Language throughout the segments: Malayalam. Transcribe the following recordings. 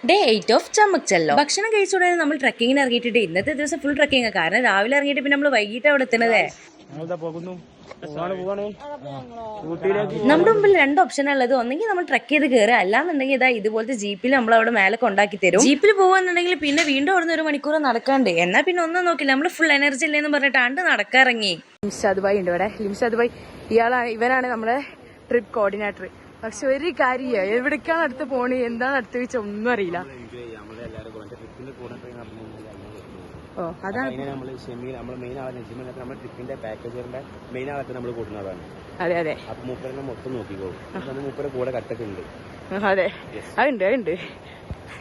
Day 8 of ചമ്മക്ചല്ലോ. ഭക്ഷണം കഴിച്ചുടനെ നമ്മൾ ട്രക്കിങ്ങിന് ഇറങ്ങിയിട്ടുണ്ട്. ഇന്നത്തെ ദിവസം ഫുൾ ട്രക്കിംഗ്, കാരണം രാവിലെ ഇറങ്ങിയിട്ട് പിന്നെ നമ്മൾ വൈകിട്ട് അവിടെ എത്തുന്നതേ. നമ്മുടെ മുമ്പിൽ 2 ഓപ്ഷൻ ഉള്ളത്. ഒന്നെങ്കിൽ നമ്മൾ ട്രക്ക് ചെയ്ത് കയറുക, അല്ലാന്നുണ്ടെങ്കിൽ ഇതാ ഇതുപോലത്തെ ജീപ്പിൽ നമ്മൾ അവിടെ മേലെ കൊണ്ടാക്കി തരും. ജീപ്പിൽ പോവാന്നുണ്ടെങ്കിൽ പിന്നെ വീണ്ടും അവിടെ നിന്ന് 1 മണിക്കൂർ നടക്കാണ്ട്. എന്നാൽ പിന്നെ ഒന്നും നോക്കില്ല, നമ്മൾ ഫുൾ എനർജി ഇല്ലെന്ന് പറഞ്ഞിട്ട് നടക്കാറങ്ങി. ലിംഷാദ് ഭായ് ഉണ്ട് ഇവിടെ. ലിംഷാദ് ഭായ് ഇവനാണ് നമ്മുടെ ട്രിപ്പ് കോർഡിനേറ്റർ. പക്ഷെ ഒരു കാര്യ എവിടേക്കാണ് അടുത്ത് പോണേ, എന്താണ് അടുത്ത് വെച്ചാൽ ഒന്നും അറിയില്ല. ഓ അതാണ് അതെ അതെ അതെ അതുണ്ട്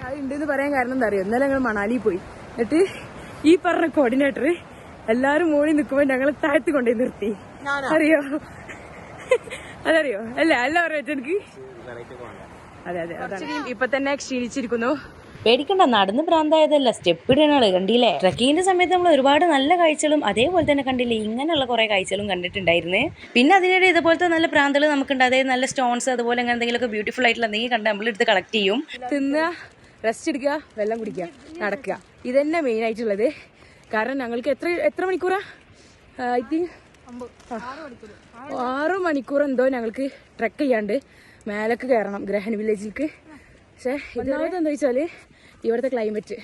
അതുണ്ടെന്ന് പറയാൻ കാരണം എന്താ അറിയോ, ഇന്നലെ ഞങ്ങൾ മണാലി പോയി. എന്നിട്ട് ഈ പറഞ്ഞ കോർഡിനേറ്റർ എല്ലാരും മോളിൽ നിൽക്കുമ്പോ ഞങ്ങൾ താഴത്ത് കൊണ്ടുപോയി നിർത്തി. അറിയോ അതറിയോ അല്ല അല്ല പറയാ എനിക്ക്. അതെ അതെ ഇപ്പൊ തന്നെ ക്ഷീണിച്ചിരിക്കുന്നു. പേടിക്കണ്ട, നടന്ന് ഭ്രാന്തായതല്ല, സ്റ്റെപ്പ് ഇടാനാണ്. കണ്ടില്ലേ, ട്രക്കിങ്ങിന്റെ സമയത്ത് നമ്മൾ ഒരുപാട് നല്ല കാഴ്ചകളും അതേപോലെ തന്നെ കണ്ടില്ലേ ഇങ്ങനെയുള്ള കുറെ കാഴ്ചകളും കണ്ടിട്ടുണ്ടായിരുന്നു. പിന്നെ അതിനിടെ ഇതുപോലത്തെ നല്ല പ്രാന്തകൾ നമുക്കുണ്ട്. അതായത് നല്ല സ്റ്റോൺസ് അതുപോലെ അങ്ങനെ എന്തെങ്കിലുമൊക്കെ ബ്യൂട്ടിഫുൾ ആയിട്ടുള്ള എന്തെങ്കിലും കണ്ട് നമ്മളെടുത്ത് കളക്ട് ചെയ്യും. തിന്നുക, റെസ്റ്റ് എടുക്കുക, വെള്ളം കുടിക്കുക, നടക്കുക, ഇതന്നെ മെയിൻ ആയിട്ടുള്ളത്. കാരണം ഞങ്ങൾക്ക് എത്ര മണിക്കൂറാ, ഐ തിങ്ക് 6 മണിക്കൂർ എന്തോ ഞങ്ങൾക്ക് ട്രക്ക് ചെയ്യാണ്ട് മേലേക്ക് കയറണം ഗ്രഹൻ വില്ലേജിലേക്ക്. പക്ഷെ ഇതാവത് എന്താ വെച്ചാൽ ഇവിടുത്തെ ക്ലൈമറ്റ്,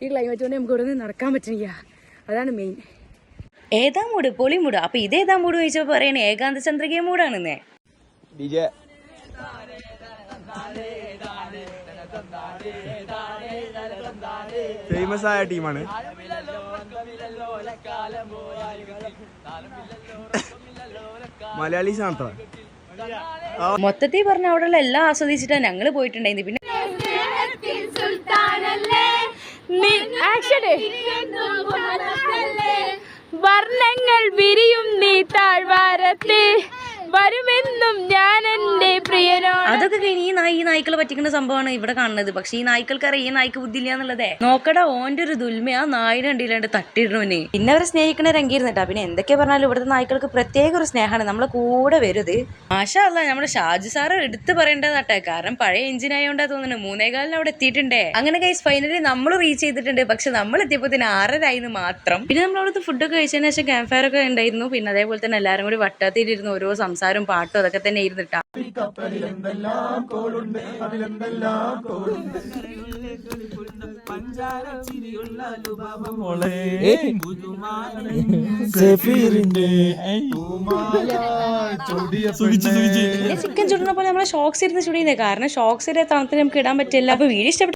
ഈ ക്ലൈമറ്റ് കൊണ്ട് നമുക്ക് ഇവിടെ നിന്ന് നടക്കാൻ പറ്റുന്നില്ല. അതാണ് മെയിൻ. ഏതാ മൂട്, പൊളി മൂട്. അപ്പൊ ഇതേതാ മൂട് ചോദിച്ചപ്പോ പറയണേ ഏകാന്ത ചന്ദ്രിക മൂടാണെന്നേ. ഫേമസ് ആയ ടീമാണ്. മലയാളീസ് ആണ്. മൊത്തത്തിൽ പറഞ്ഞ അവിടെയുള്ള എല്ലാം ആസ്വദിച്ചിട്ടാ ഞങ്ങള് പോയിട്ടുണ്ടായിരുന്നു. പിന്നെ വർണ്ണങ്ങൾ വിരിയും നീ താഴ്വാരത്ത് വരുമെന്നും ഞാൻ എന്റെ പ്രിയനോ. അതൊക്കെ കഴിഞ്ഞ് ഈ നായ്ക്കളെ പറ്റിക്കുന്ന സംഭവമാണ് ഇവിടെ കാണുന്നത്. പക്ഷെ ഈ നായ്ക്കൾക്കറിയാം ഈ നായ്ക്ക് ബുദ്ധിയില്ല എന്നുള്ളതേ. നോക്കടാ ഓന്റെ ഒരു ദുൽമ, ആ നായിനെ കണ്ടില്ലാണ്ട് തട്ടിയിടണോന്. പിന്നെ അവരെ സ്നേഹിക്കണ രംഗീരുന്നിട്ടാ. പിന്നെ എന്തൊക്കെ പറഞ്ഞാലും ഇവിടുത്തെ നായ്ക്കൾക്ക് പ്രത്യേക ഒരു സ്നേഹമാണ്, നമ്മളെ കൂടെ വരുത്. മാഷാ അല്ലാഹ്, നമ്മുടെ ഷാജു സാറ് എടുത്ത് പറയേണ്ടതാട്ടെ. കാരണം പഴയ എഞ്ചിൻ ആയോണ്ടാ തോന്നുന്നു 3:15 അവിടെ എത്തിയിട്ടുണ്ടേ. അങ്ങനെ ഗൈസ് ഫൈനലി നമ്മൾ റീച്ച് ചെയ്തിട്ടുണ്ട്. പക്ഷെ നമ്മൾ എത്തിയപ്പോ 6:30 മാത്രം. പിന്നെ നമ്മൾ അവിടുത്തെ ഫുഡൊക്കെ കഴിച്ചതിന് ശേഷം ക്യാമ്പ് ഫയർ ഒക്കെ ഉണ്ടായിരുന്നു. പിന്നെ അതേപോലെ തന്നെ എല്ലാവരും കൂടി വട്ടത്തിലിരുന്ന് ഓരോ സംസാരവും പാട്ടും അതൊക്കെ തന്നെ ഇരുന്നിട്ടാ. ചിക്കൻ ചുടുന്ന പോലെ നമ്മളെ ഷോക്സ് ഇരുന്ന് ചുടിയുന്നേ. കാരണം ഷോക്സ് തണുത്തിൽ നമുക്ക് ഇടാൻ പറ്റില്ല. അപ്പൊ വീഡിയോ ഇഷ്ടപ്പെട്ടു.